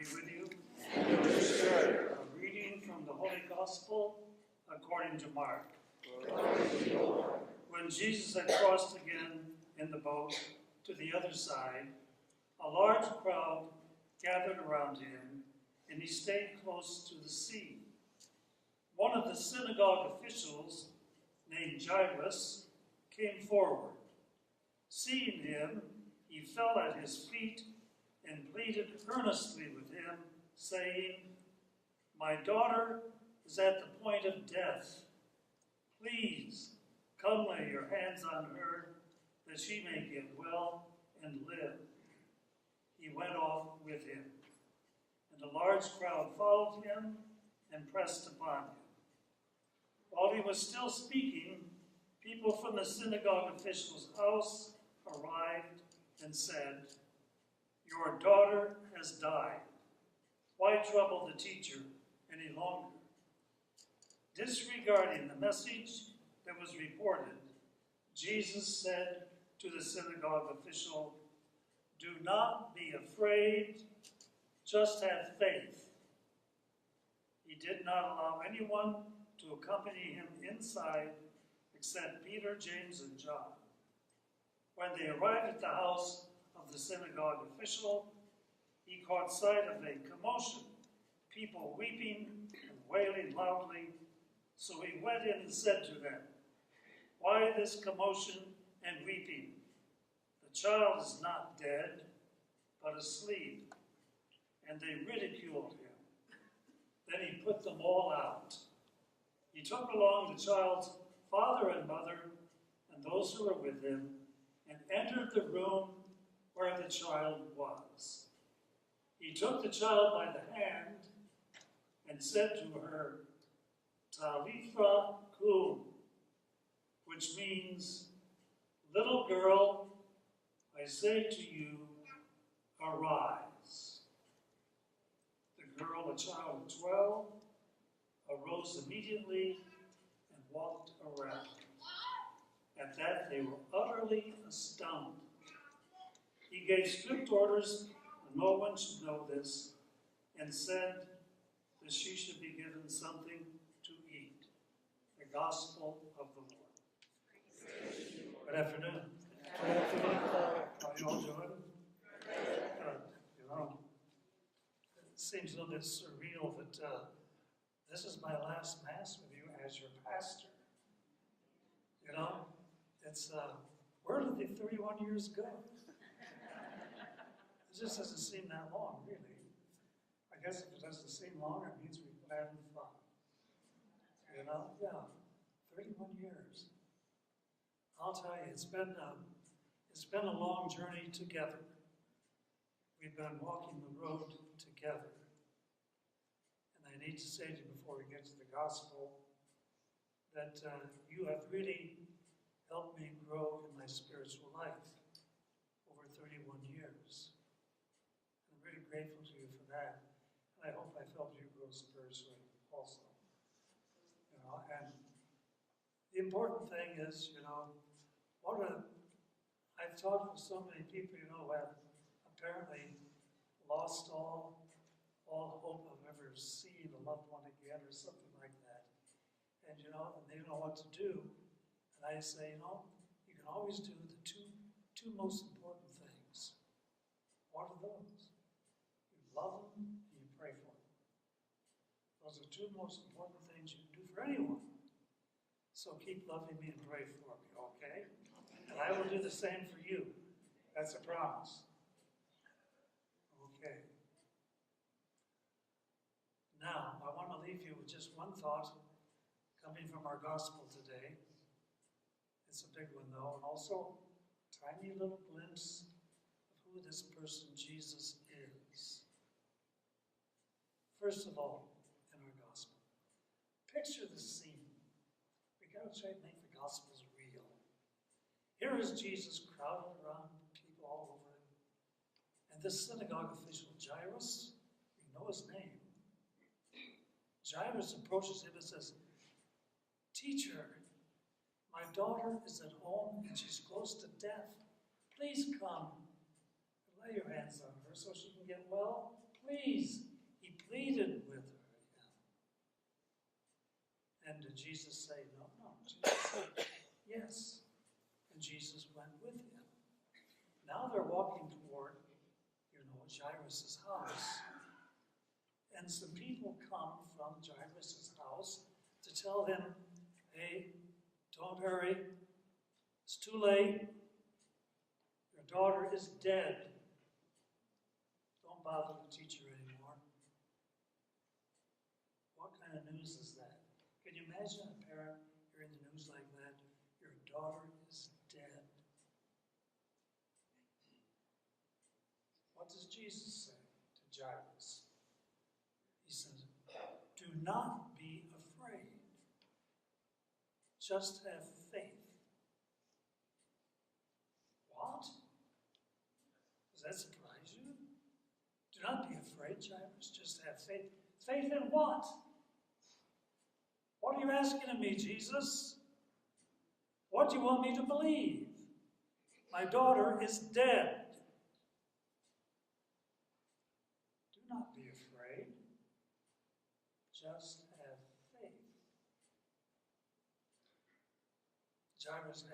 be with you. And with your spirit. A reading from the Holy Gospel according to Mark. When Jesus had crossed again in the boat to the other side, a large crowd gathered around him, and he stayed close to the sea. One of the synagogue officials, named Jairus, came forward. Seeing him, he fell at his feet and pleaded earnestly with him, saying, "My daughter is at the point of death. Please come lay your hands on her, that she may get well and live." He went off with him, and a large crowd followed him and pressed upon him. While he was still speaking, people from the synagogue official's house arrived and said, "Your daughter has died. Why trouble the teacher any longer?" Disregarding the message that was reported, Jesus said to the synagogue official, "Do not be afraid, just have faith." He did not allow anyone to accompany him inside except Peter, James, and John. When they arrived at the house of the synagogue official, he caught sight of a commotion, people weeping and wailing loudly. So he went in and said to them, "Why this commotion and weeping? The child is not dead, but asleep." And they ridiculed him. Then he put them all out. He took along the child's father and mother and those who were with him, and entered the room where the child was. He took the child by the hand and said to her, "Talitha kum," which means, "Little girl, I say to you, arise." The girl, a child of 12, arose immediately and walked around. At that, they were utterly astounded. He gave strict orders that no one should know this, and said that she should be given something to eat. The Gospel of the Lord. Good afternoon. How are you all doing? Good. You know, it seems a little bit surreal that this is my last Mass with you as your pastor. You know, it's, where did the 31 years go? It just doesn't seem that long, really. I guess if it doesn't seem long, it means we've been having fun. You know, yeah, 31 years. I'll tell you, it's been a long journey together. We've been walking the road together. And I need to say to you before we get to the gospel that you have really helped me grow in my spiritual life over 31 years. I'm really grateful to you for that. And I hope I've helped you grow spiritually also. You know, and the important thing is, you know, I've talked with so many people, you know, who have apparently lost all hope of ever seeing a loved one again or something like that. And, you know, and they don't know what to do. And I say, you know, you can always do the two most important things. What are those? You love them and you pray for them. Those are two most important things you can do for anyone. So keep loving me and pray for me, okay? And I will do the same for you. That's a promise. Okay. Now, I want to leave you with just one thought coming from our gospel today. It's a big one, though, and also a tiny little glimpse of who this person Jesus is. First of all, in our gospel, picture the scene. We got to try to make the gospels real. Here is Jesus crowded around people all over him. And this synagogue official, Jairus, we know his name. Jairus approaches him and says, "Teacher, my daughter is at home and she's close to death. Please come and lay your hands on her so she can get well. Please. He pleaded with her. And did Jesus say no? No. Jesus said yes. And Jesus went with him. Now they're walking toward, Jairus' house. And some people come from Jairus' house to tell him, hey, don't hurry. It's too late. Your daughter is dead. Don't bother the teacher anymore. What kind of news is that? Can you imagine a parent hearing the news like that? Your daughter is dead. What does Jesus say to Jairus? He says, do not be afraid. Just have faith. What? Does that surprise you? Do not be afraid, Jairus. Just have faith. Faith in what? What are you asking of me, Jesus? What do you want me to believe? My daughter is dead. Do not be afraid. Just have faith. Jairus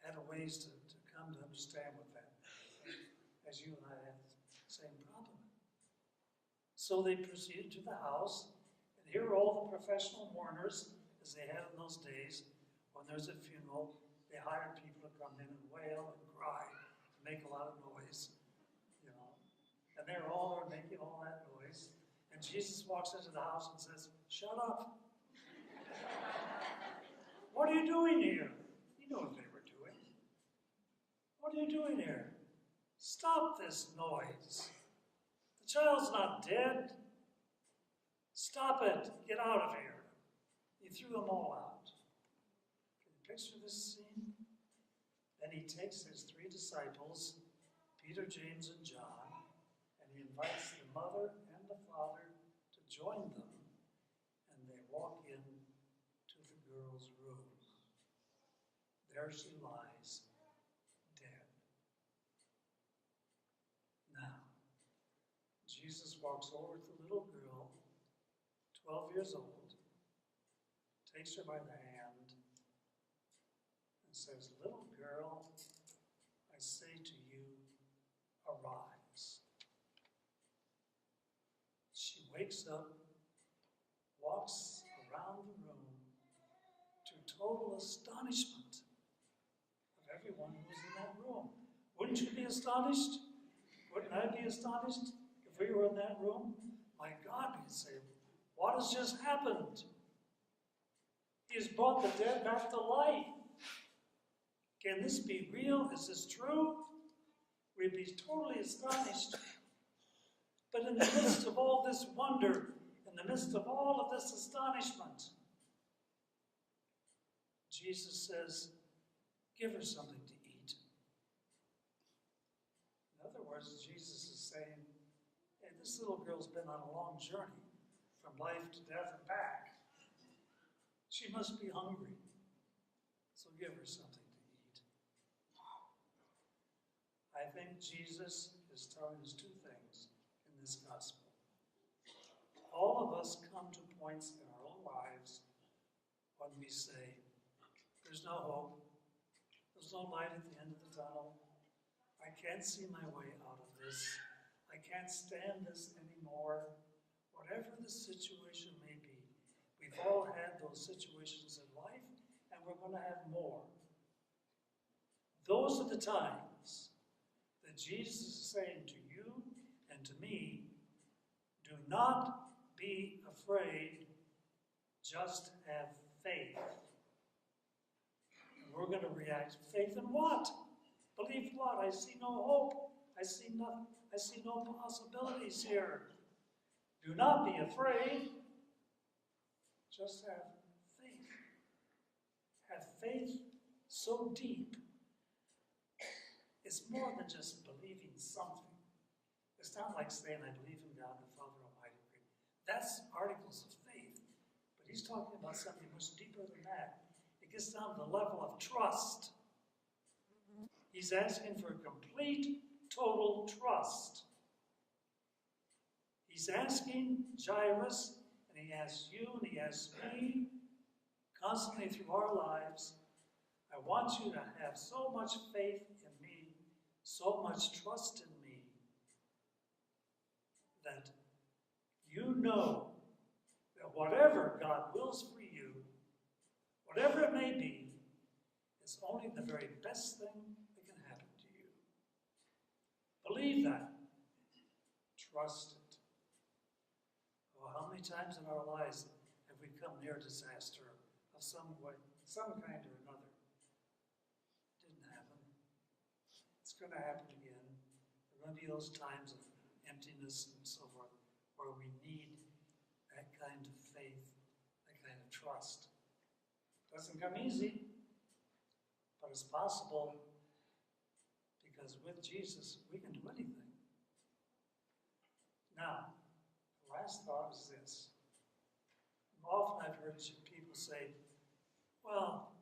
had a ways to come to understand with that, as you and I had the same problem. So they proceeded to the house, and here are all the professional mourners, as they had in those days. When there's a funeral, they hired people to come in and wail and cry and make a lot of noise, And they're all making all that noise. And Jesus walks into the house and says, shut up. What are you doing here? You know what they were doing. What are you doing here? Stop this noise. The child's not dead. Stop it. Get out of here. He threw them all out. Can you picture this scene? Then he takes his 3 disciples, Peter, James, and John, and he invites the mother and the father to join them, and they walk in to the girl's room. There she lies, dead. Now, Jesus walks over to the little girl, 12 years old, takes her by the hand, and says, little girl, I say to you, arise. She wakes up, walks around the room to total astonishment of everyone who was in that room. Wouldn't you be astonished? Wouldn't I be astonished if we were in that room? My God, we'd say, what has just happened? He has brought the dead back to life. Can this be real? Is this true? We'd be totally astonished. But in the midst of all this wonder, in the midst of all of this astonishment, Jesus says, give her something to eat. In other words, Jesus is saying, hey, this little girl's been on a long journey from life to death and back. She must be hungry. So give her something to eat. I think Jesus is telling us 2 things in this gospel. All of us come to points in our own lives when we say, there's no hope. There's no light at the end of the tunnel. I can't see my way out of this. I can't stand this anymore. Whatever the situation may be, we've all had those situations in life, and we're going to have more. Those are the times that Jesus is saying to you and to me, do not be afraid, just have faith. And we're going to react, faith in what? Believe what? I see no hope. I see no possibilities here. Do not be afraid. Just have faith. Have faith so deep. It's more than just believing something. It's not like saying, I believe in God the Father Almighty. That's articles of faith. But he's talking about something much deeper than that. It gets down to the level of trust. He's asking for complete, total trust. He's asking Jairus, and he asks you, and he asks me, constantly through our lives, I want you to have so much faith in me, so much trust in me, that you know that whatever God wills for you, whatever it may be, is only the very best thing that can happen to you. Believe that. Trust it. Oh, how many times in our lives have we come near disaster of some way, some kind or another? It didn't happen. It's going to happen again. There are going to be those times of emptiness and so forth where we need that kind of faith, that kind of trust. It doesn't come easy, but it's possible because with Jesus we can do anything. Now, the last thought is this. Often I've heard people say, well,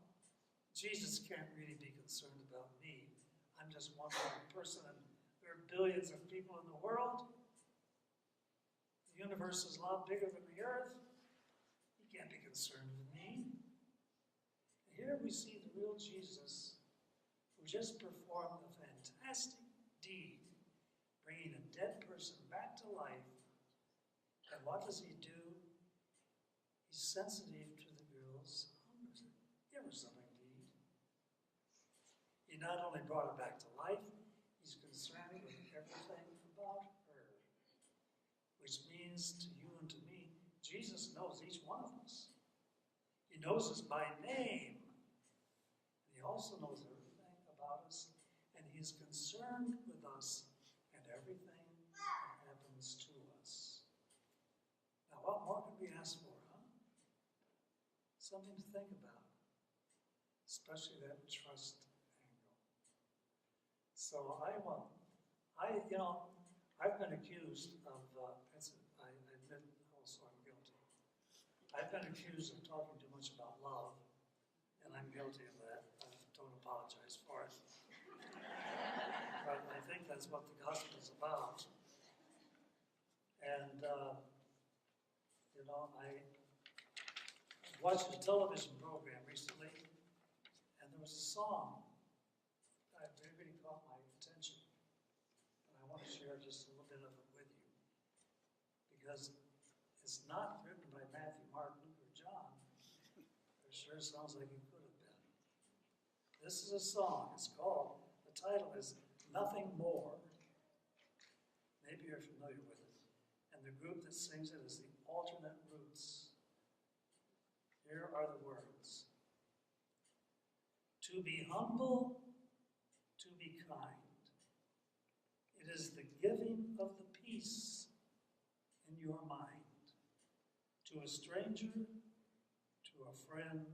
Jesus can't really be concerned about me. I'm just one person, and there are billions of people in the world. The universe is a lot bigger than the earth. He can't be concerned with me. And here we see the real Jesus who just performed a fantastic deed, bringing a dead person back to life. And what does he do? He's sensitive to the girl's hunger. Give her something to eat. He not only brought her back to life, he's concerned with everything about her. Which means to you and to me, Jesus knows each one of us. He knows us by name. And he also knows everything about us. And he is concerned with us and everything that happens to us. Now, what more could we ask for, huh? Something to think about, especially that trust angle. So I've been accused of, I admit also I'm guilty. I've been accused of talking too much about love, and I'm guilty of that. I don't apologize for it. But I think that's what the gospel is about. And, I watched a television program recently, and there was a song that really caught my attention. And I want to share just a little bit of it with you. Because it's not written by Matthew, Mark, Luke, or John. It sure sounds like it could have been. This is a song. It's called, the title is Nothing More. Maybe you're familiar with it. And the group that sings it is the Alternate Roots. Here are the words. To be humble, to be kind. It is the giving of the peace in your mind. To a stranger, to a friend,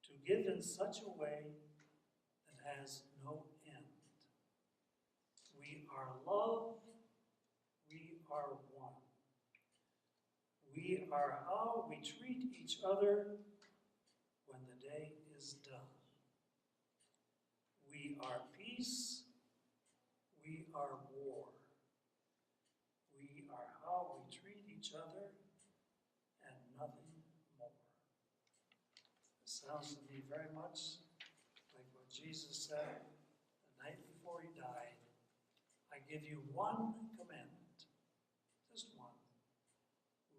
to give in such a way that has no end. We are love, we are one. We are how we treat each other when the day is done. We are peace, we are war. We are how we treat each other and nothing more. It sounds to me very much like what Jesus said the night before he died. I give you one commandment, just one.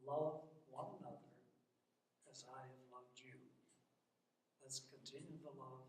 Love one another as I have loved you. Let's continue the love